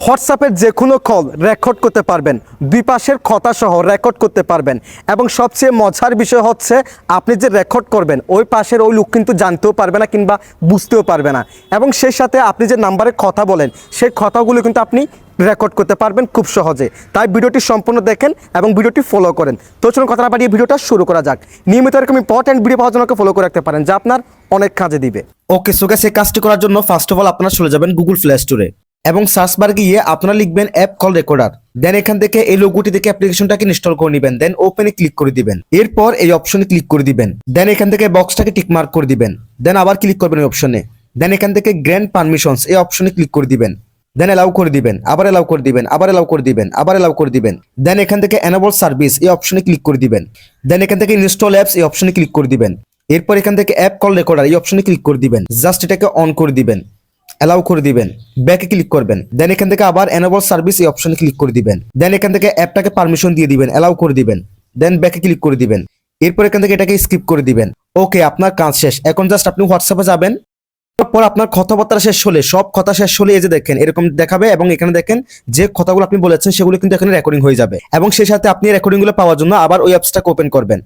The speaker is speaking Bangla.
হোয়াটসঅ্যাপের যে কোনো কল রেকর্ড করতে পারবেন, দুই পাশের কথা সহ রেকর্ড করতে পারবেন এবং সবচেয়ে মজার বিষয় হচ্ছে আপনি যে রেকর্ড করবেন ওই পাশের ওই লোক কিন্তু জানতেও পারবে না কিংবা বুঝতেও পারবে না এবং সেই সাথে আপনি যে নাম্বারে কথা বলেন সেই কথাগুলো কিন্তু আপনি রেকর্ড করতে পারবেন খুব সহজে। তাই ভিডিওটি সম্পূর্ণ দেখেন এবং ভিডিওটি ফলো করেন। তো চলুন কথা না বাড়িয়ে ভিডিওটা শুরু করা যাক। নিয়মিত এরকম ইম্পর্টেন্ট ভিডিও পাওয়ার জন্য ফলো করে রাখতে পারেন, যা আপনার অনেক কাজে দিবে। ওকে সো গাইস, এই কাজটি করার জন্য ফার্স্ট অফ অল আপনারা চলে যাবেন গুগল প্লে স্টোরে এবং সার্চ বার গিয়ে আপনারা লিখবেন অ্যাপ কল রেকর্ডার। দেন এখান থেকে এই লোগোটি দেখে অ্যাপ্লিকেশনটাকে ইনস্টল করে নেবেন। দেন ওপেনে ক্লিক করে দিবেন। এরপর এই অপশনে ক্লিক করে দিবেন। দেন এখান থেকে বক্সটাকে টিক মার্ক করে দিবেন। দেন আবার ক্লিক করবেন এই অপশনে। দেন এখান থেকে গ্র্যান্ড পারমিশনস এই অপশনে ক্লিক করে দিবেন। দেন এলাও করে দিবেন, আবার এলাও করে দিবেন, আবার এলাও করে দিবেন, আবার এলাও করে দিবেন। দেন এখান থেকে এনেবল সার্ভিস এই অপশনে ক্লিক করে দিবেন। দেন এখান থেকে ইনস্টল অ্যাপস এই অপশনে ক্লিক করে দিবেন। এরপর এখান থেকে অ্যাপ কল রেকর্ডার এই অপশনে ক্লিক করে দিবেন। জাস্ট এটাকে অন করে দিবেন, অ্যালাউ করে দিবেন, ব্যাকে ক্লিক করবেন। দেন এখান থেকে আবার এনেবল সার্ভিস এই অপশনে ক্লিক করে দিবেন। দেন এখান থেকে অ্যাপটাকে পারমিশন দিয়ে দিবেন, অ্যালাউ করে দিবেন। দেন ব্যাকে ক্লিক করে দিবেন। এরপর এখান থেকে এটাকে স্কিপ করে দিবেন। ওকে, আপনার কাজ শেষ। এখন জাস্ট আপনি হোয়াটসঅ্যাপে যাবেন। তারপর আপনার কথাবার্তা শেষ হলে, সব কথা শেষ হলে এই যে দেখেন এরকম দেখাবে এবং এখানে দেখেন যে কথাগুলো আপনি বলেছেন সেগুলো কিন্তু এখানে রেকর্ডিং হয়ে যাবে এবং সেই সাথে আপনি রেকর্ডিং গুলো পাওয়ার জন্য আবার ওই অ্যাপসটাকে ওপেন করবেন।